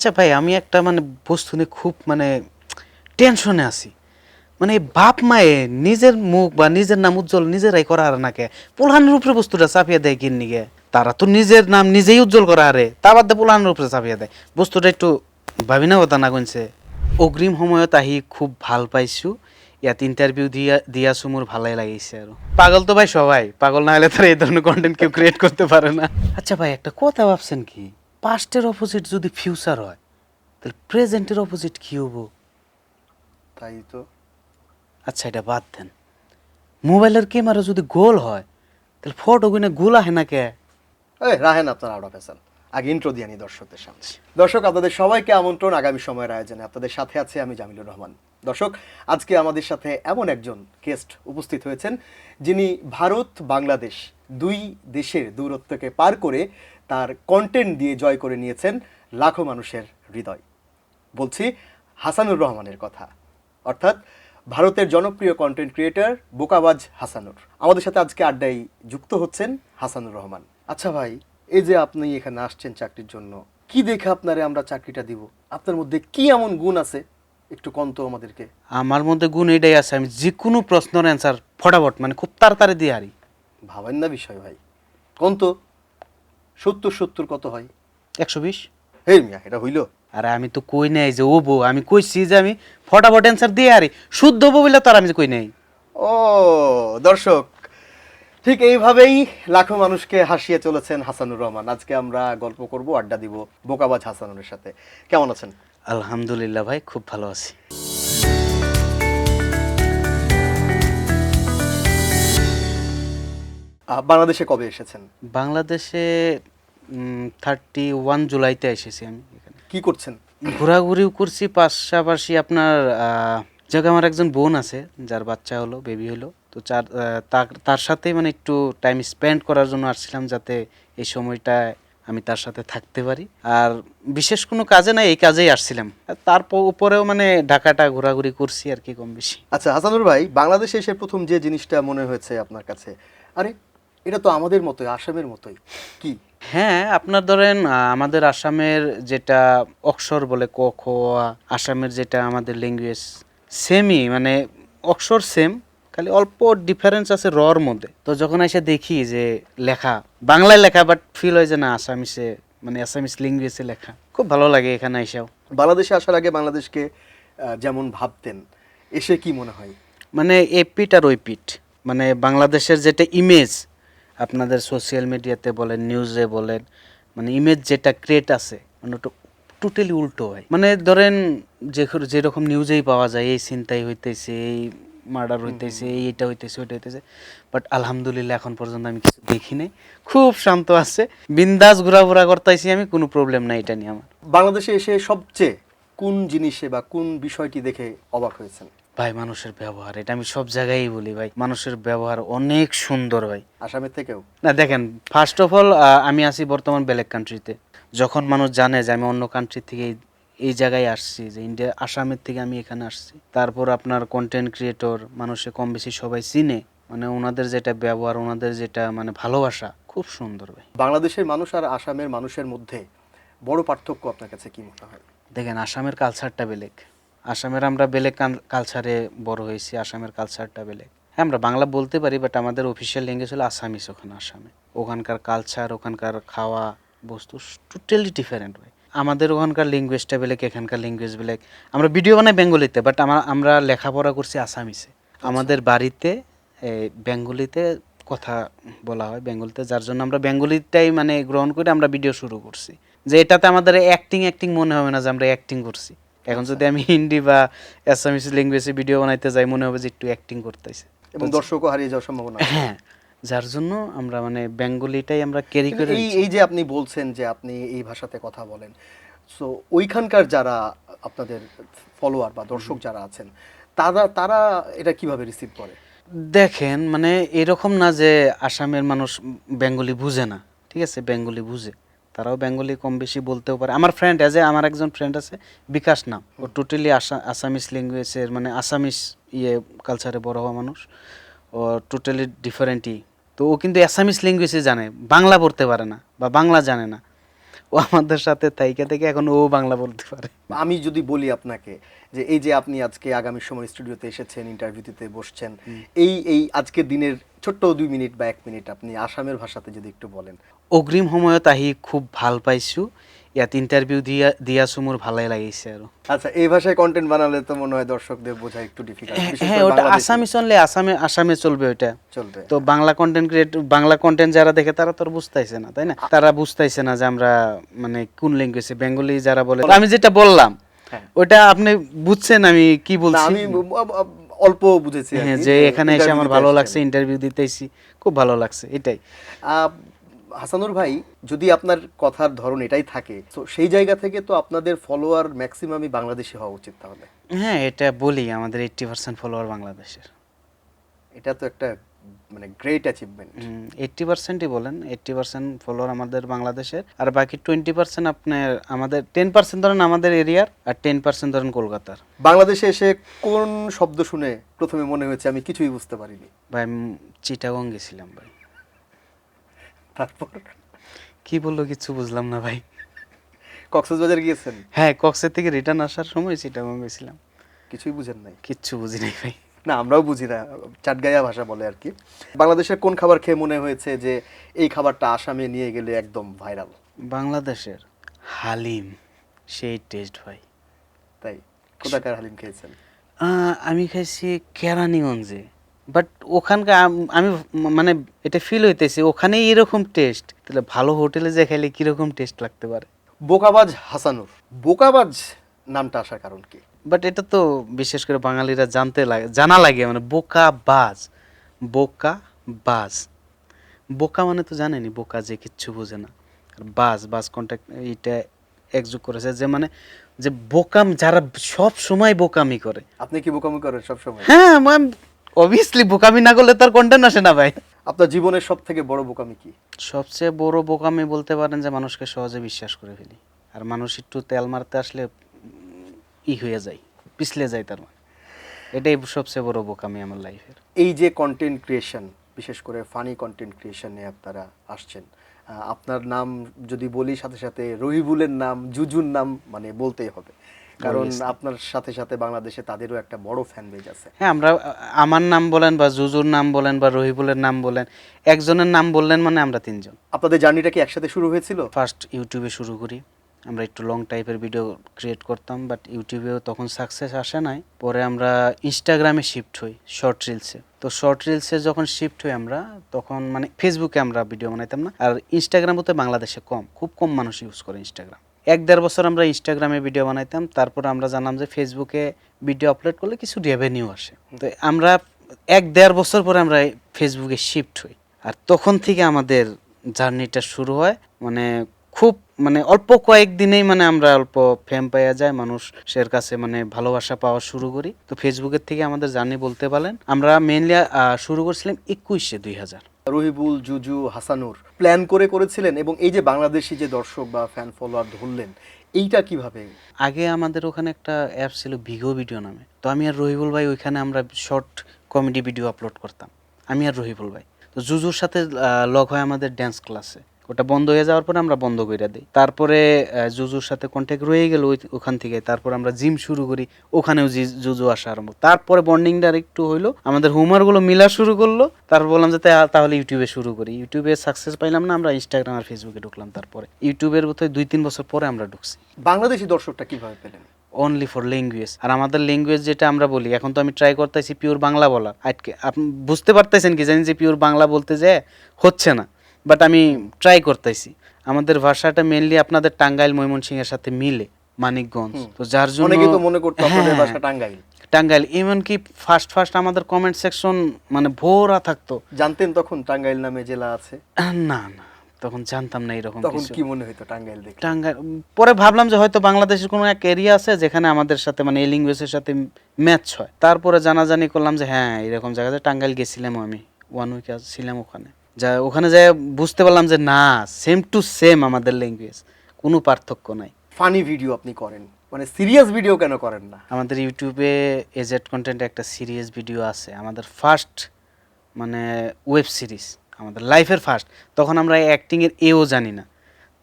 আচ্ছা ভাই, আমি একটা মানে বস্তু নিয়ে খুব মানে টেনশনে আছি। মানে বাপ মায়ে নিজের মুখ বা নিজের নাম উজ্জ্বল নিজেরাই করা আর নাকে পোলাহানের উপরে বস্তুটা চাপিয়ে দেয় কিন্নি গে। তারা তো নিজের নাম নিজেই উজ্জ্বল করা আরে তা বাদ দিয়ে পোলাহানের উপরে চাপিয়ে দেয় বস্তুটা একটু ভাবি না কথা না কইছে। অগ্রিম সময়ত আহি খুব ভাল পাইছো, ইয়াত ইন্টারভিউ দিয়াছো, মোর ভালাই লাগিছে। আর পাগল তো ভাই সবাই, পাগল না হলে তারা এই ধরনের কন্টেন্ট কেউ ক্রিয়েট করতে পারে না। আচ্ছা ভাই, একটা কথা ভাবছেন কি, পাস্টের অপোজিট যদি ফিউচার হয় তাহলে প্রেজেন্টের অপোজিট কি হবো? তাই তো। আচ্ছা এটা বাদ দেন, মোবাইলের ক্যামেরা যদি গোল হয় তাহলে ফটো গুনে গোল আহে না কে? এই রাহেন আপনার আউট অফ ফেশন। আগে ইন্ট্রো দিয়ে নি দর্শকদের সামনে। দর্শক, আপনাদের সবাইকে আমন্ত্রণ আগামী সময়ের আয়োজনে। আপনাদের সাথে আছে আমি জামিলুর রহমান। দর্শক, আজকে আমাদের সাথে এমন একজন গেস্ট উপস্থিত হয়েছেন যিনি ভারত বাংলাদেশ দুই দেশের দূরত্বকে পার করে তার কন্টেন্ট দিয়ে জয় করে নিয়েছেন লাখো মানুষের হৃদয়। বলছি হাসানুর রহমানের কথা, অর্থাৎ ভারতের জনপ্রিয় কন্টেন্ট ক্রিয়েটর বোকাবাজ হাসানুর। আমাদের সাথে আজকে আড্ডায় যুক্ত হচ্ছেন হাসানুর রহমান। আচ্ছা ভাই, এই যে আপনি এখানে আসছেন চাকরির জন্য, কি দেখে আপনারে আমরা চাকরিটা দিব? আপনার মধ্যে কি এমন গুণ আছে একটু কোন তো আমাদেরকে। আমার মধ্যে গুণ এটাই আছে, আমি যে কোনো প্রশ্নের অ্যান্সার ফটাফট মানে খুব তাড়াতাড়ি দিয়ে হারি। ভাবেন না বিষয় ভাই, কোন তো 70 কত হয়? 120। হে মিয়া, এটা হইল? আরে আমি তো কই নাই যে ও বউ, আমি কইছি যে আমি ফটাফট অ্যান্সার দিয়ে হারি, শুদ্ধ হবো বলে তো আর আমি কই নাই। ও দর্শক, ঠিক এইভাবেই লাখো মানুষকে হাসিয়ে চলেছেন হাসানুর রহমান। আজকে আমরা গল্প করব, আড্ডা দিব বোকাবাজ হাসানুরের সাথে। কেমন আছেন? আলহামদুলিল্লাহ ভাই, খুব ভালো আছি। বাংলাদেশে কবে এসেছেন? বাংলাদেশে 31 জুলাইতে এসেছি আমি এখানে। কি করছেন? ঘোরাঘুরিও করছি, পাশাপাশি আপনার জায়গা আমার একজন বোন আছে যার বাচ্চা হলো, বেবি হলো, তো তার সাথে মানে একটু টাইম স্পেন্ড করার জন্য আসছিলাম, যাতে এই সময়টা আমি তার সাথে থাকতে পারি। আর বিশেষ কোনো কাজে না, এই কাজেই আসছিলাম। আর তারপর উপরেও মানে ঢাকাটা ঘোরাঘুরি করছি আর কি, কম বেশি। আচ্ছা হাসানুর ভাই, বাংলাদেশে এসে প্রথম যে জিনিসটা মনে হয়েছে আপনার কাছে, আরে এটা তো আমাদের মতোই, আসামের মতোই, কি? হ্যাঁ, আপনার ধরেন আমাদের আসামের যেটা অক্ষর বলে ক খ আ, আসামের যেটা আমাদের ল্যাঙ্গুয়েজ সেমই, মানে অক্ষর সেম, খালি অল্প ডিফারেন্স আছে রর মধ্যে। তো যখন এসে দেখি যে লেখা বাংলায় লেখা, বাট ফিল হয় যে না আসামিসে, মানে আসামিস ল্যাঙ্গুয়েজে লেখা, খুব ভালো লাগে এখানে এসেও। বাংলাদেশে আসার আগে বাংলাদেশকে যেমন ভাবতেন, এসে কি মনে হয়? মানে এপিট আর ওই পিট, মানে বাংলাদেশের যেটা ইমেজ আপনাদের সোশ্যাল মিডিয়াতে বলেন, নিউজে বলেন, মানে ইমেজ যেটা ক্রিয়েট আছে, মানে ওটা টোটালি উল্টো হয়। মানে ধরেন যেরকম নিউজেই পাওয়া যায়, এই চিন্তাই হইতেছে, এই মার্ডার হইতেছে, এইটা হইতেছে, ওইটা হইতেছে, বাট আলহামদুলিল্লাহ এখন পর্যন্ত আমি কিছু দেখি নাই, খুব শান্ত আছে, বিন্দাস ঘোরাফেরা করতেছি আমি, কোনো প্রবলেম নাই এটা নিয়ে আমার। বাংলাদেশে এসে সবচেয়ে কোন জিনিসে বা কোন বিষয়টি দেখে অবাক হয়েছেন? ভাই মানুষের ব্যবহার, এটা আমি সব জায়গায় বলি ভাই, মানুষের ব্যবহার অনেক সুন্দর ভাই। আসামের থেকেও? না দেখেন, ফার্স্ট অফ অল আমি আছি বর্তমান বেলেগ কান্ট্রিতে। যখন মানুষ জানে যে আমি অন্য কান্ট্রি থেকে এই জায়গায় আসছি, যে ইন্ডিয়া আসামের থেকে আমি এখানে আসছি, তারপর আপনার কন্টেন্ট ক্রিয়েটর মানুষে কম বেশি সবাই চিনে, মানে ওনাদের যেটা ব্যবহার, ওনাদের যেটা মানে ভালোবাসা, খুব সুন্দর ভাই। বাংলাদেশের মানুষ আর আসামের মানুষের মধ্যে বড় পার্থক্য আপনার কাছে কি মনে হয়? দেখেন আসামের কালচারটা বেলেগ, আসামের আমরা বেলেগ কালচারে বড় হয়েছি, আসামের কালচারটা বেলেগ। হ্যাঁ আমরা বাংলা বলতে পারি, বাট আমাদের অফিসিয়াল ল্যাঙ্গুয়েজ হলো আসামিস ওখানে আসামে। ওখানকার কালচার, ওখানকার খাওয়া বস্তু টোটালি ডিফারেন্ট হয়। আমাদের ওখানকার ল্যাঙ্গুয়েজটা বেলেগ, এখানকার ল্যাঙ্গুয়েজ বেলেগ। আমরা ভিডিও বানাই বেঙ্গলিতে, বাট আমরা লেখাপড়া করছি আসামিসে। আমাদের বাড়িতে বেঙ্গলিতে কথা বলা হয়, বেঙ্গলিতে, যার জন্য আমরা বেঙ্গলিটাই মানে গ্রহণ করে আমরা ভিডিও শুরু করছি, যে এটাতে আমাদের অ্যাক্টিং মনে হবে না যে আমরা অ্যাক্টিং করছি। এখন যদি আমি হিন্দি বা অ্যাসামিস ল্যাঙ্গুয়েজে ভিডিও বানাইতে যাই, মনে হবে যে একটু অ্যাক্টিং করতেছি, এবং দর্শকও হারিয়ে যাওয়ার সম্ভাবনা আছে। হ্যাঁ, যার জন্য আমরা মানে বেঙ্গলিটাই আমরা ক্যারি কিন্তু করে। এই যে আপনি বলছেন যে আপনি এই ভাষাতে কথা বলেন, সো ওইখানকার যারা আপনাদের ফলোয়ার বা দর্শক যারা আছেন, তারা তারা এটা কিভাবে রিসিভ করে? দেখেন মানে এরকম না যে আসামের মানুষ বেঙ্গলি বুঝে না, ঠিক আছে, বেঙ্গলি বুঝে, তারাও বেঙ্গলি কম বেশি বলতেও পারে। আমার ফ্রেন্ড আমার একজন ফ্রেন্ড আছে বিকাশ নাম, ও টোটালি আসামিস ল্যাঙ্গুয়েজের মানে আসামিস কালচারে বড় হওয়া মানুষ, ও টোটালি ডিফারেন্টই। তো ও কিন্তু অ্যাসামিস ল্যাঙ্গুয়েজে জানে, বাংলা পড়তে পারে না বা বাংলা জানে না। ও আমাদের সাথে থাইকে থেকে এখন ও বাংলা বলতে পারে। আমি যদি বলি আপনাকে যে এই যে আপনি আজকে আগামী সময় স্টুডিওতে এসেছেন, ইন্টারভিউ দিতে বসছেন, এই আজকের দিনের ছোট্ট 2 মিনিট বা 1 মিনিট আপনি আসামের ভাষাতে যদি একটু বলেন। অগ্রিম সময়ত আহি খুব ভাল পাইছোঁ, ইয়াত ইণ্টাৰভিউ দিয়াছোঁ মোৰ ভালেই লাগিছে আৰু। আচ্ছা, এই ভাষায় কন্টেন্ট বানালে তো মনে হয় দর্শকদের বোঝা একটু ডিফিকাল্ট, বিশেষ হ্যাঁ, করে ওটা বাংলাদেশে আসামি চললে আসামে চলবে ওইটা। চলবে। তো বাংলা কন্টেন্ট যারা দেখে তারা তো আর বুঝতেছে না, তাই না? তারা বুঝতেছে না যে আমরা মানে কোন ল্যাঙ্গুয়েজে, বেঙ্গলি যারা বলে। আমি যেটা বললাম হ্যাঁ। ওটা আপনি বুঝছেন আমি কি না, বলছি? আমি অল্প বুঝেছি আর হ্যাঁ, কি, যে এখানে এসে interview আমার দিতে ভালো এসেছেন। লাগছে, ইন্টারভিউ দিতেছি, খুব ভালো লাগছে, এটাই। আহ, হাসানুর ভাই, যদি আপনার কথার ধরন এটাই থাকে, তো সেই জায়গা থেকে তো আপনাদের ফলোয়ার ম্যাক্সিমামই বাংলাদেশি হওয়া উচিত তাহলে। হ্যাঁ, এটা বলি, আমাদের 80% ফলোয়ার বাংলাদেশের। এটা তো একটা মানে গ্রেট অ্যাচিভমেন্ট। 80%ই বলেন, 80% ফলোয়ার আমাদের বাংলাদেশের, আর বাকি 20% আপনার আমাদের, 10% ধরেন আমাদের এরিয়ার, আর 10% ধরেন কলকাতার। বাংলাদেশে এসে কোন শব্দ শুনে প্রথমে মনে হয়েছে আমি কিছুই বুঝতে পারিনি? ভাই আমি চিটাগং গেছিলাম ভাই, তারপর কি বললো কিছু বুঝলাম না ভাই। কক্সবাজার গিয়েছেন? হ্যাঁ, কক্সের থেকে রিটার্ন আসার সময় চিটাগং গেছিলাম, কিছুই বুঝেন নাই? কিচ্ছু বুঝি নাই ভাই। না, আমরাও বুঝি না, চাটগাঁয়া ভাষা বলে আর কি। বাংলাদেশের কোন খাবার খেয়ে মনে হয়েছে যে এই খাবারটা আসামে নিয়ে গেলে একদম ভাইরাল? বাংলাদেশের হালিম, সেই টেস্ট ভাই। তাই? কোথাকার হালিম খেয়েছেন? আমি খাইছি কেরানীগঞ্জে, বাট ওখানকার আমি মানে এটা ফিল হইতেছে ওখানেই এরকম টেস্ট, তাহলে ভালো হোটেলে যে খাইলে কিরকম টেস্ট লাগতে পারে। বোকাবাজ হাসানুর, বোকাবাজ নামটা আসার কারণ কি? বাট এটা তো বিশেষ করে বাঙালিরা জানা লাগে, মানে বোকা বাজ, বোকা বাজ, বোকা মানে তো জানেনি, বোকা যে কিচ্ছু বোঝে না, আর বাজ কন্ট্যাক্ট এইটা একযোগ করেছে, যে মানে যে বোকাম, যারা সব সময় বোকামি করে। আপনি কি বোকামি করেন সবসময়? হ্যাঁ, অবভিয়াসলি বোকামি না করলে তার কন্টেন্ট আসে না ভাই। আপনার জীবনের সব থেকে বড় বোকামি কি? সবচেয়ে বড় বোকামি বলতে পারেন যে মানুষকে সহজে বিশ্বাস করে ফেলি, আর মানুষ একটু তেল মারতে আসলে হয়ে যায়, পিছলে যায়, তার মানে এটাই সবচেয়ে বড় বোকামি আমার লাইফের। এই যে কন্টেন্ট ক্রিয়েশন, বিশেষ করে ফানি কন্টেন্ট ক্রিয়েশনে আপনারা আসছেন, আপনার নাম যদি বলি সাথে সাথে রহিবুলের নাম, জুজুর নাম মানে বলতেই হবে, কারণ আপনার সাথে সাথে বাংলাদেশে তাদেরও একটা বড় ফ্যান বেজ আছে। হ্যাঁ, আমরা আমার নাম বলেন বা জুজুর নাম বলেন বা রহিবুলের নাম বলেন, একজনের নাম বললেন মানে আমরা তিনজন। আপনাদের জার্নিটা কি একসাথে শুরু হয়েছিল? ফার্স্ট ইউটিউবে শুরু করি, আমরা একটু লং টাইপের ভিডিও ক্রিয়েট করতাম, বাট ইউটিউবেও তখন সাকসেস আসে নাই। পরে আমরা ইনস্টাগ্রামে শিফট হই, শর্ট রিলসে। তো শর্ট রিলসে যখন শিফট হই আমরা, তখন মানে ফেসবুকে আমরা ভিডিও বানাইতাম না, আর ইনস্টাগ্রামও তো বাংলাদেশে খুব কম মানুষ ইউজ করে ইনস্টাগ্রাম। 1-1.5 বছর আমরা ইনস্টাগ্রামে ভিডিও বানাইতাম, তারপর আমরা জানলাম যে ফেসবুকে ভিডিও আপলোড করলে কিছু রেভিনিউ আসে। তো আমরা 1-1.5 বছর পরে আমরা ফেসবুকে শিফট হই, আর তখন থেকে আমাদের জার্নিটা শুরু হয়। মানে খুব মানে অল্প কয়েকদিনেই মানে আমরা অল্প ফেম পাইয়া যায়, মানুষের কাছে মানে ভালোবাসা পাওয়া শুরু করি। তো ফেসবুকের থেকে আমাদের জার্নি বলতে পারেন, আমরা মেইনলি শুরু করছিলাম 21-2000। রহিবুল, জুজু, হাসানুর প্ল্যান করে করেছিলেন, এবং এই যে বাংলাদেশি যে দর্শক বা ফ্যান ফলোয়ার ধরলেন, এইটা কিভাবে? আগে আমাদের ওখানে একটা অ্যাপ ছিল ভিগো ভিডিও নামে, তো আমি আর রহিবুল ভাই ওইখানে আমরা শর্ট কমেডি ভিডিও আপলোড করতাম, আমি আর রহিবুল ভাই। তো জুজুর সাথে লগ হয় আমাদের ড্যান্স ক্লাসে, ওটা বন্ধ হয়ে যাওয়ার পরে আমরা বন্ধ করে দিই। তারপরে জুজুর সাথে কন্ট্যাক্ট রয়ে গেল ওখান থেকে, তারপর আমরা জিম শুরু করি, ওখানেও জুজু আসা আরম্ভ। তারপরে বন্ডিংটা একটু হইলো, আমাদের হুমারগুলো মিলা শুরু করলো, তারপর বললাম যে তাহলে ইউটিউবে শুরু করি। ইউটিউবে সাকসেস পাইলাম না, আমরা ইনস্টাগ্রাম আর ফেসবুকে ঢুকলাম। তারপরে ইউটিউবের বোধহয় 2-3 বছর পরে আমরা ঢুকছি। বাংলাদেশি দর্শকটা কিভাবে পেলেন? Only for language. আর আমাদের ল্যাঙ্গুয়েজ যেটা আমরা বলি, এখন তো আমি ট্রাই করতেছি পিওর বাংলা বলার, আজকে আপনি বুঝতে পারতেছেন কি জানি যে পিওর বাংলা বলতে যে হচ্ছে না, বাট আমি ট্রাই করতেছি। আমাদের ভাষাটা মেইনলি আপনাদের টাঙ্গাইল ময়মনসিংহের সাথে মিলে, মানিকগঞ্জ, তো যার জন্য অনেকেই তো মনে করতো আপনাদের ভাষা টাঙ্গাইল। টাঙ্গাইল, এমনকি ফার্স্ট আমাদের কমেন্ট সেকশন মানে ভরা থাকতো। জানতেন তখন টাঙ্গাইল নামে জেলা আছে? না, তখন জানতাম না এরকম তখন কিছু। কি মনে হতো টাঙ্গাইল দেখে? টাঙ্গাইল, পরে ভাবলাম যে হয়তো বাংলাদেশের কোনো এক এরিয়া আছে যেখানে আমাদের সাথে মানে এই ল্যাঙ্গুয়েজের সাথে ম্যাচ হয়। তারপরে জানাজানি করলাম যে হ্যাঁ এরকম জায়গাতে টাঙ্গাইল গেছিলাম, আমি 1 উইক ছিলাম ওখানে। ওখানে যাই বুঝতে পারলাম যে না, সেম টু সেম আমাদের ল্যাঙ্গুয়েজ, কোনো পার্থক্য নাই। ফানি ভিডিও আপনি করেন, মানে সিরিয়াস ভিডিও কেন করেন না? আমাদের ইউটিউবে এজেড কন্টেন্ট একটা সিরিয়াস ভিডিও আছে, আমাদের ফার্স্ট মানে ওয়েব সিরিজ, আমাদের লাইফের ফার্স্ট। তখন আমরা অ্যাক্টিংয়ের এও জানি না,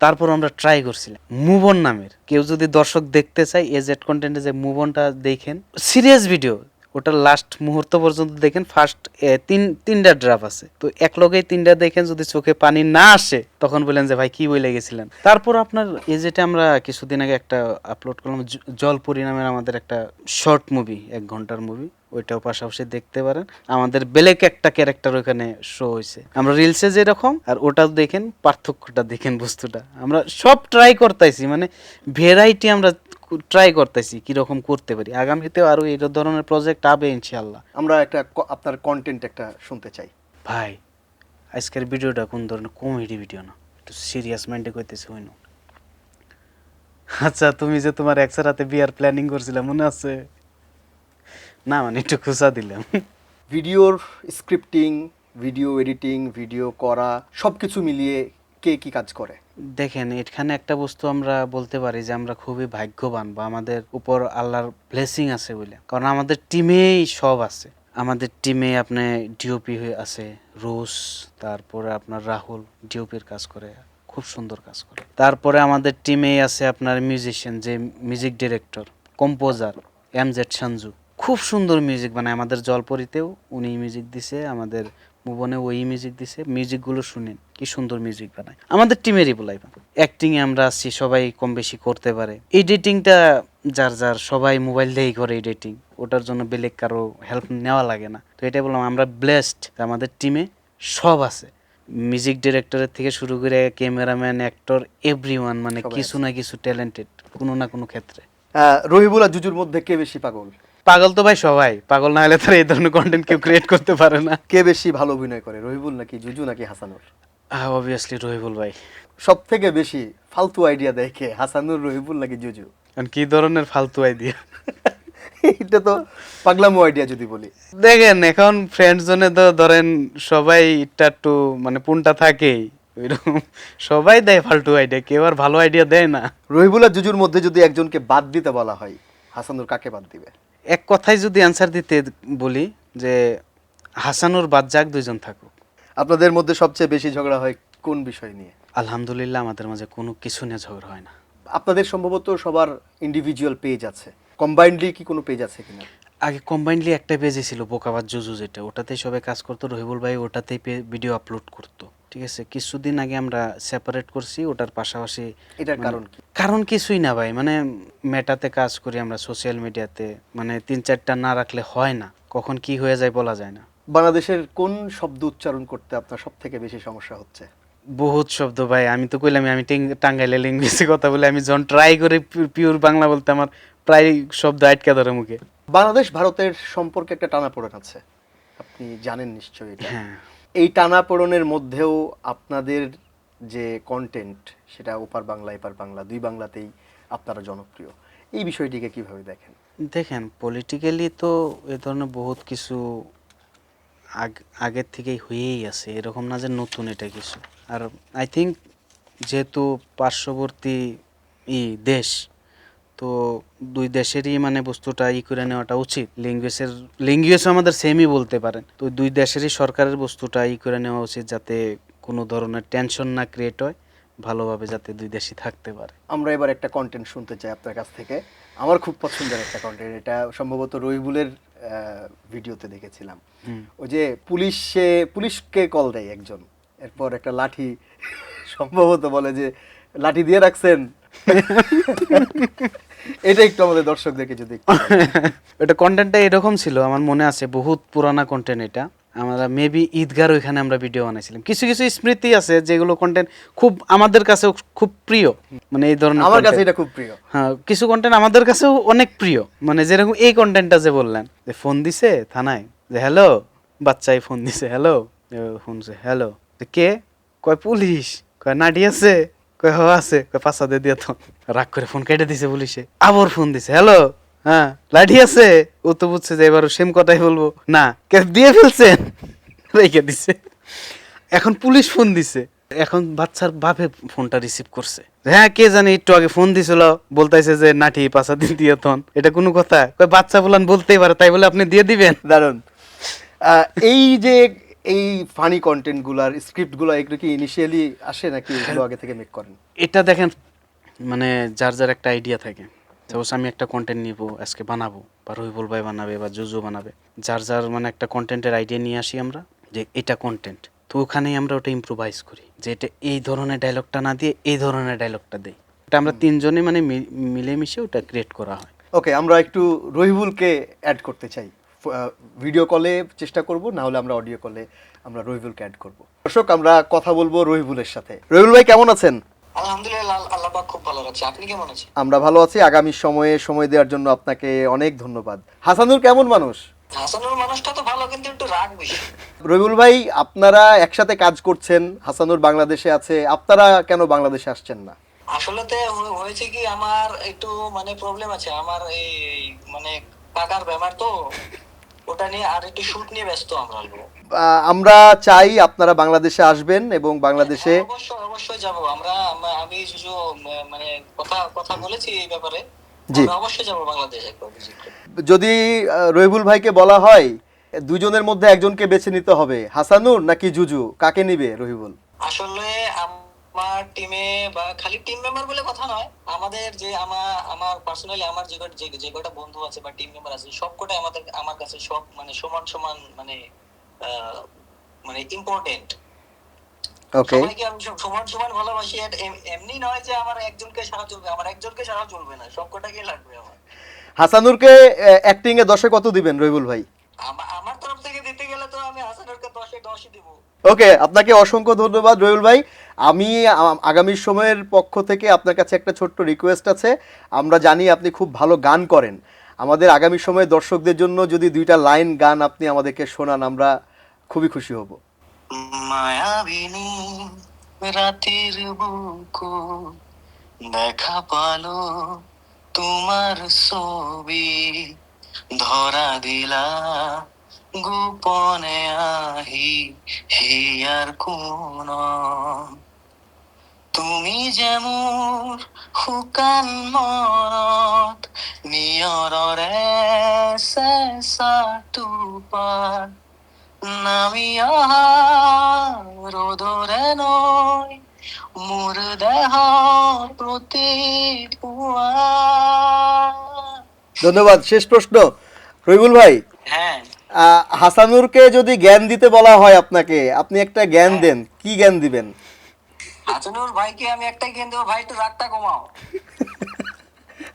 তারপর আমরা ট্রাই করছিলাম মুভ অন নামের, কেউ যদি দর্শক দেখতে চায় এজেড কন্টেন্টে যে মুভ অনটা দেখেন, সিরিয়াস ভিডিও, ওটার লাস্ট মুহূর্ত পর্যন্ত দেখেন। ফার্স্ট তিনটা ড্রাফ আছে, তো এক লগেই তিনটা দেখেন, যদি চোখে পানি না আসে তখন বলেন যে ভাই কি বলে গেছিলেন। তারপর আপনার এজেটে আমরা কিছুদিন আগে একটা আপলোড করলাম, জলপুরি নামের আমাদের একটা শর্ট মুভি, 1 ঘন্টার মুভি, ওইটাও পাশাপাশি দেখতে পারেন। আমাদের বেলেক একটা ক্যারেক্টার ওখানে শো হয়েছে, আমরা রিলসে যেরকম আর ওটাও দেখেন, পার্থক্যটা দেখেন, বস্তুটা আমরা সব ট্রাই করতেছি, মানে ভেরাইটি আমরা ট্রাই করতেছি কিরকম করতে পারি। আগামীতেও আরো এই ধরনের প্রজেক্ট হবে ইনশাআল্লাহ। আমরা একটা আপনার কন্টেন্ট একটা শুনতে চাই। ভাই আজকের ভিডিওটা কোন ধরনের কমেডি ভিডিও না, একটু সিরিয়াস মাইন্ডে কইতেছি হইন। আচ্ছা তুমি যে তোমার এক্সের রাতে বিয়ার প্ল্যানিং করছিলাম মনে আছে? না মানে একটু খুশা দিলাম। ভিডিওর স্ক্রিপ্টিং, ভিডিও এডিটিং, ভিডিও করা সবকিছু মিলিয়ে কে কি কাজ করে? দেখেন এখানে একটা বস্তু আমরা বলতে পারি যে আমরা খুবই ভাগ্যবান, বা আমাদের উপর আল্লাহর ব্লেসিং আছে বলে, কারণ আমাদের টিমেই সব আছে। আমাদের টিমে আপনি ডিওপি আছে রোজ, তারপরে আপনার রাহুল ডিওপির কাজ করে, খুব সুন্দর কাজ করে। তারপরে আমাদের টিমেই আছে আপনার মিউজিশিয়ান, যে music director composer MZ Sanju, খুব সুন্দর মিউজিক বানায়। আমাদের জলপরিতেও উনি মিউজিক দিছে, আমাদের মুভনে ওই মিউজিক দিছে, মিউজিকগুলো শুনেন কি সুন্দর মিউজিক বানায়। আমাদের টিমেরই বলাইবা। অ্যাক্টিংয়ে আমরা আছি, সবাই কম বেশি করতে পারে। এডিটিংটা যার যার সবাই মোবাইল দিয়েই করে এডিটিং, ওটার জন্য বেলেগ কারো হেল্প নেওয়া লাগে না। তো এটাই বললাম আমরা ব্লেসড, আমাদের টিমে সব আছে, মিউজিক ডিরেক্টরের থেকে শুরু করে ক্যামেরাম্যান, অ্যাক্টর, এভরিওয়ান, মানে কিছু না কিছু ট্যালেন্টেড কোনো না কোনো ক্ষেত্রে। রহিবুল আর জুজুর মধ্যে কে বেশি পাগল? পাগল তো ভাই সবাই, পাগল না হলে তো এই ধরনের কন্টেন্ট কেউ ক্রিয়েট করতে পারে না। কে বেশি ভালো অভিনয় করে, রহিবুল নাকি জুজু নাকি হাসানুর? অবভিয়াসলি রহিবুল ভাই। সব থেকে বেশি ফালতু আইডিয়া দেয় কে, হাসানুর, রহিবুল নাকি জুজু? কি ধরনের ফালতু আইডিয়া? এটা তো পাগলামো আইডিয়া যদি বলি। দেখেন এখন ফ্রেন্ড জোনে তো ধরেন সবাই একটু মানে পুনটা থাকেই, ওইরকম সবাই দেয় ফালতু আইডিয়া, কেউ আর ভালো আইডিয়া দেয় না। রহিবুল আর জুজুর মধ্যে যদি একজনকে বাদ দিতে বলা হয়, হাসানুর কাকে বাদ দিবে? এক কথায় যদি অ্যান্সার দিতে বলি যে হাসানুর বাদ যাক, দুইজন থাকুক। আপনাদের মধ্যে সবচেয়ে বেশি ঝগড়া হয় কোন বিষয় নিয়ে? আলহামদুলিল্লাহ আমাদের মাঝে কোনো কিছু নিয়ে ঝগড়া হয় না। আপনাদের সম্ভবত সবার ইন্ডিভিজুয়াল পেজ আছে, কম্বাইন্ডলি কি কোনো পেজ আছে কিনা? আগে কম্বাইনলি একটা পেজে ছিল বোকাবাদ জুজু, যেটা ওটাতেই সবাই কাজ করতো, রহিবুল ভাই ওটাতেই ভিডিও আপলোড করতো, ঠিক আছে। কিছুদিন আগে আমরা সেপারেট করছি, ওটার পাশাপাশি। এটার কারণ কি? কারণ কিছুই না ভাই, মানে মেটাতে কাজ করি আমরা সোশ্যাল মিডিয়াতে, মানে 3-4টা না রাখলে হয় না, কখন কি হয়ে যায় বলা যায় না। বাংলাদেশের কোন শব্দ উচ্চারণ করতে আপনার সব থেকে বেশি সমস্যা হচ্ছে? বহুত শব্দ ভাই, আমি তো কইলাম আমি টাঙ্গাইলে ল্যাঙ্গুয়েজে কথা বলে, আমি যখন ট্রাই করি পিওর বাংলা বলতে আমার প্রায় শব্দ আটকে ধরে মুখে। বাংলাদেশ ভারতের সম্পর্কে একটা টানাপোড়েন আছে, আপনি জানেন নিশ্চয়ই এটা। হ্যাঁ, এই টানাপোড়েনের মধ্যেও আপনাদের যে কন্টেন্ট, সেটা ওপার বাংলা এপার বাংলা দুই বাংলাতেই আপনারা জনপ্রিয়, এই বিষয়টিকে কিভাবে দেখেন? দেখেন পলিটিক্যালি তো এ ধরনের বহুত কিছু আগের থেকেই হয়েই আছে, এরকম না যে নতুন এটা কিছু। আর আই থিঙ্ক যেহেতু পার্শ্ববর্তী দেশ, তো দুই দেশেরই মানে বস্তুটা করে নেওয়াটা উচিত। ল্যাঙ্গুয়েজ আমাদের সেমই বলতে পারেন, তো দুই দেশেরই সরকারের বস্তুটা করে নেওয়া উচিত, যাতে কোনো ধরনের টেনশন না ক্রিয়েট হয়, ভালোভাবে যাতে দুই দেশই থাকতে পারে। আমরা এবার একটা কন্টেন্ট শুনতে চাই আপনার কাছ থেকে, আমার খুব পছন্দের একটা কন্টেন্ট, এটা সম্ভবত রহিবুলের ভিডিওতে দেখেছিলাম। ওই যে পুলিশকে কল দেয় একজন, এরপর একটা লাঠি সম্ভবত বলে যে লাঠি দিয়ে রাখছেন। এটা একটু আমাদের দর্শকদেরকে যদি এটা কন্টেন্টটা এরকম ছিল, আমার মনে আছে, বহুত পুরানা কন্টেন্ট এটা। আমরা মেবি ঈদগার ওইখানে আমরা ভিডিও বানাইছিলাম, কিছু কিছু স্মৃতি আছে যেগুলো কন্টেন্ট খুব আমাদের কাছে খুব প্রিয়, মানে এই ধরনের আমার কাছে এটা খুব প্রিয়। হ্যাঁ, কিছু কন্টেন্ট আমাদের কাছেও অনেক প্রিয়, মানে যেরকম এই কন্টেন্টটা যে বললেন, যে ফোন দিছে থানায়, যে হ্যালো বাচ্চাই ফোন দিছে, হ্যালো শুনছে, হ্যালো কে, কয় পুলিশ, কয় নাডি আছে, কয় হ আছে, কয় পাঁচা দিয়ে দিয়া তো, রাগ করে ফোন কেটে দিছে পুলিশে। আবার ফোন দিছে, হ্যালো হ্যাঁ লাঠি আছে, ও তো বুঝছে যে এবার সেম কথাই বলবো, না কে দিয়ে ফেলছেন, রেখে দিছে। এখন পুলিশ ফোন দিছে, এখন বাচ্চার বাপে ফোনটা রিসিভ করছে, হ্যাঁ কে জানি একটু আগে ফোন দিছিল, বলতেছে যে নাঠি পাঁচা দিন দিয়ে তন, এটা কোনো কথা? কয় বাচ্চা বলান বলতেই পারে, তাই বলে আপনি দিয়ে দিবেন? দারুণ। এই যে এই ফানি কন্টেন্টগুলার স্ক্রিপ্টগুলো এগুলো কি ইনিশিয়ালি আসে নাকি এগুলো আগে থেকে মেক করেন? এটা দেখেন, মানে যার যার একটা আইডিয়া থাকে। সাপোজ আমি একটা কন্টেন্ট নিব, আজকে বানাবো, বা রহিবুল ভাই বানাবে বা জুজু বানাবে, যার যার মানে একটা কন্টেন্টের আইডিয়া নিয়ে আসি আমরা, যে এটা কন্টেন্ট, তো ওখানেই আমরা ওটা ইম্প্রোভাইজ করি, যে এটা এই ধরনের ডায়লগটা না দিয়ে এই ধরনের ডায়লগটা দেই। এটা আমরা তিনজনে মানে মিলেমিশে ওটা ক্রিয়েট করা হয়। ওকে, আমরা একটু রহিবুলকে অ্যাড করতে চাই। ভিডিও কলে চেষ্টা করব, না হলে আমরা অডিও কলে আমরা রহিবুলকে অ্যাড করব। দর্শক, আমরা কথা বলবো রহিবুলের সাথে। রহিবুল ভাই কেমন আছেন? আলহামদুলিল্লাহ, আল্লাহ পাক খুব ভালো রাখছে। আপনি কেমন আছেন? আমরা ভালো আছি। আগামী সময়ে সময় দেওয়ার জন্য আপনাকে অনেক ধন্যবাদ। হাসানুর কেমন মানুষ? হাসানুর মানুষটা তো ভালো, কিন্তু একটু রাগ বেশি। রহিবুল ভাই, আপনারা একসাথে কাজ করছেন, হাসানুর বাংলাদেশে আছে, আপনারা কেন বাংলাদেশে আসছেন না? আসলেতে হয়েছে কি, আমার একটু মানে প্রবলেম আছে। আমার এই মানে কাকার ব্যাপার তো, ওটা নিয়ে আর একটু শুট নিয়ে ব্যস্ত আমরা। আমরা চাই আপনারা বাংলাদেশে আসবেন এবং বাংলাদেশে অবশ্যই অবশ্যই যাব আমরা। আমি কিছু মানে কথা কথা বলেছি এই ব্যাপারে। জি। আমরা অবশ্যই যাব বাংলাদেশ একবার visit করতে। যদি রহিবুল ভাইকে বলা হয় দুজনের মধ্যে একজনকে বেছে নিতে হবে, হাসানুর নাকি জুজু, কাকে নিবে রহিবুল? আসলে আমার টিমে বা খালি টিম মেম্বার বলে কথা নয়, আমাদের যে আমার পার্সোনালি আমার যে কটা বন্ধু আছে বা টিম মেম্বার আছে, সবকটাই আমার কাছে সব মানে সমান সমান মানে মানে ইম্পর্টেন্ট। ওকে, সবাইকে আমি সমান সমান ভালোবাসি। এমনি নয় যে আমার একজনকে ছাড়া চলবে, আমার একজনকে ছাড়া চলবে না, সবকটাকে লাগবে আমার। হাসানুরকে অ্যাক্টিং এ 10-এ কত দিবেন রহিবুল ভাই? আমার তরফ থেকে দিতে গেলে তো আমি হাসানুরকে 10-এ 10ই দিব। ওকে, আপনাকে অসংখ্য ধন্যবাদ রহিবুল ভাই। আমি আগামী সময়ের পক্ষ থেকে আপনার কাছে একটা ছোট্ট রিকোয়েস্ট আছে। আমরা জানি আপনি খুব ভালো গান করেন, আমাদের আগামী সময়ে দর্শকদের জন্য যদি 2টা লাইন গান আপনি আমাদেরকে শোনান, আমরা খুবই খুশি হব। মায়াবিনী রাতের বুকু দেখা পালো, তোমার ছবি ধরা দিলা, গোপনে আহি হিয়ার কোন, তুমি যেমন শুকান মনত নিয়ৰৰে চেঁচা টোপাল, নামি অহা ৰ'দৰে নৈ মোৰ দেহৰ প্ৰতি পুৱা। ধন্যবাদ। শেষ প্রশ্ন রহিবুল ভাই, হ্যাঁ, হাসানুরকে যদি জ্ঞান দিতে বলা হয় আপনাকে, আপনি একটা জ্ঞান দেন, কি জ্ঞান দিবেন? হাসানুর ভাইকে আমি একটাই জ্ঞান দেবো, ভাই একটু রাগটা কমাও।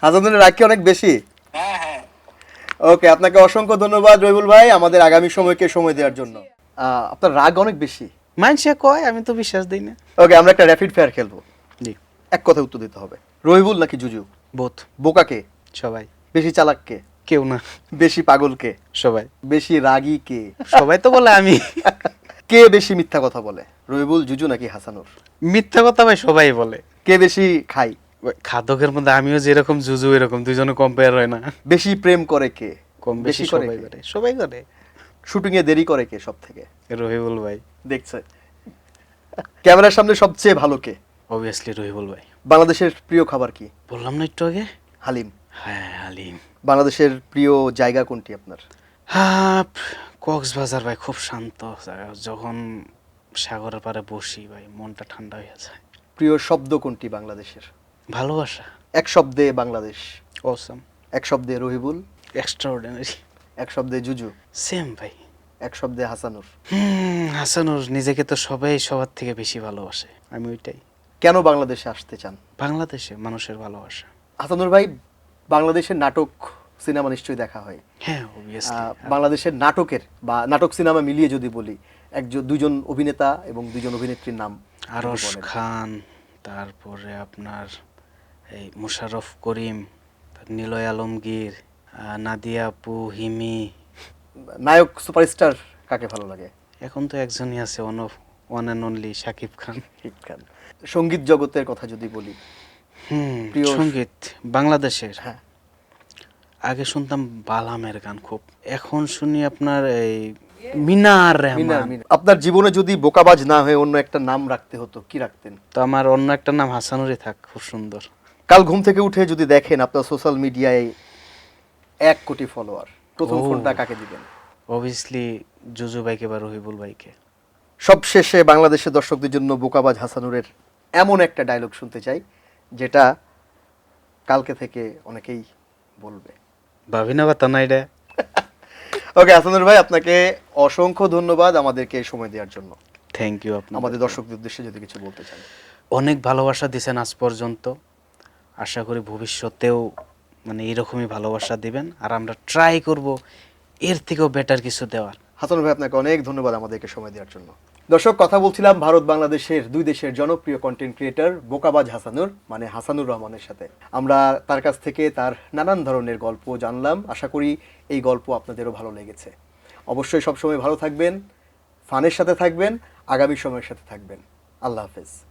হাসানুরের রাগ কি অনেক বেশি? হ্যাঁ হ্যাঁ। ওকে, আপনাকে অসংখ্য ধন্যবাদ রহিবুল ভাই আমাদের আগামী সময়কে সময় দেওয়ার জন্য। আপনার রাগ অনেক বেশি। মানুষে কয়, আমি তো বিশ্বাস দিই না। ওকে, আমরা একটা র্যাপিড ফায়ার খেলবো। জি। এক কথায় উত্তর দিতে হবে। রহিবুল নাকি জুজু? বোথ। বোকাকে? সবাই। বেশি চালাককে? কেউ না, বেশি পাগলকে? সবাই। বেশি রাগী কে? সবাই তো বলে আমি। কে বেশি মিথ্যা কথা বলে, রহিবুল, জুজু নাকি হাসানুর? মিথ্যা কথা ভাই সবাই বলে। কে বেশি খায়? খাদকের মধ্যে আমিও যেরকম জুজু এরকম, দুইজনে কম্পেয়ার হয় না। বেশি প্রেম করে কে? কম বেশি করে সবাই কে? করে, সবাই করে। শুটিং এ দেরি করে কে সব থেকে? রহিবুল ভাই। দেখছে। ক্যামেরার সামনে সবচেয়ে ভালো কে? অবভিয়াসলি রহিবুল ভাই। বাংলাদেশের প্রিয় খাবার কি? বললাম না একটু আগে, হালিম। হ্যাঁ হালিম। বাংলাদেশের প্রিয় জায়গা কোনটি আপনার? হ্যাঁ, কক্সবাজার ভাই, খুব শান্ত জায়গা। যখন সাগরের পাড়ে বসি ভাই, মনটা ঠান্ডা হয়ে যায়। প্রিয় শব্দ কোনটি বাংলাদেশের? ভালোবাসা। এক শব্দে বাংলাদেশ। অসাম। এক শব্দে রহিবুল। এক্সট্রাঅর্ডিনারি। এক শব্দে জুজু। সেম ভাই। এক শব্দে হাসানুর। হাসানুর নিজেকে তো সবাই সবার থেকে বেশি ভালোবাসে, আমি ওইটাই। কেন বাংলাদেশে আসতে চান? বাংলাদেশে মানুষের ভালোবাসা। হাসানুর ভাই, বাংলাদেশের নাটক সিনেমা নিশ্চয়ই দেখা হয়। হ্যাঁ অবভিয়াসলি। বাংলাদেশের নাটকের বা নাটক সিনেমা মিলিয়ে যদি বলি, দুজন অভিনেতা এবং দুজন অভিনেত্রীর নাম আরশ যদি বলেন। খান, তারপরে আপনার এই মুশাররফ করিম, নিলয় আলমগীর, নাদিয়া আপু, হিমি। নায়ক সুপারস্টার কাকে ভালো লাগে? এখন তো একজনই আছে, one and only Shakib Khan. Shakib Khan. সঙ্গীত জগতের কথা যদি বলি, প্রিয় সঙ্গীত বাংলাদেশের, হ্যাঁ, আগে শুনতাম বালামের গান খুব, এখন শুনি আপনার এই মিনার রহমান। আপনার জীবনে যদি বোকাবাজ না হয়ে অন্য একটা নাম রাখতে হতো, কি রাখতেন? তো আমার অন্য একটা নাম হাসানুরই থাক, খুব সুন্দর। কাল ঘুম থেকে উঠে যদি দেখেন আপনার সোশ্যাল মিডিয়ায় 1 কোটি ফলোয়ার, প্রথম ও। ফোনটা কাকে দিবেন? অবভিয়াসলি জুজু ভাইকে বা রহিবুল ভাইকে। সবশেষে বাংলাদেশের দর্শকদের জন্য বোকাবাজ হাসানুরের এমন একটা ডায়লগ শুনতে চাই যেটা কালকে থেকে অনেকেই বলবে। ভাবি না কথা না এটা। ওকে হাসানুর ভাই, আপনাকে অসংখ্য ধন্যবাদ আমাদেরকে এই সময় দেওয়ার জন্য। থ্যাংক ইউ আপনার। আমাদের দর্শকদের উদ্দেশ্যে যদি কিছু বলতে চান। অনেক ভালোবাসা দিয়েছেন আজ পর্যন্ত, আশা করি ভবিষ্যতেও মানে এরকমই ভালোবাসা দিবেন, আর আমরা ট্রাই করব এর থেকেও বেটার কিছু দেওয়ার। হাসানুর ভাই, আপনাকে অনেক ধন্যবাদ আমাদেরকে সময় দেওয়ার জন্য। দর্শক, কথা বলছিলাম ভারত বাংলাদেশের দুই দেশের জনপ্রিয় কন্টেন্ট ক্রিয়েটর বোকাবাজ হাসানুর মানে হাসানুর রহমানের সাথে। আমরা তার কাছ থেকে তার নানান ধরনের গল্প জানলাম। আশা করি এই গল্প আপনাদেরও ভালো লেগেছে। অবশ্যই সবসময় ভালো থাকবেন, ফানের সাথে থাকবেন, আগামী সময়ের সাথে থাকবেন। আল্লাহ হাফেজ।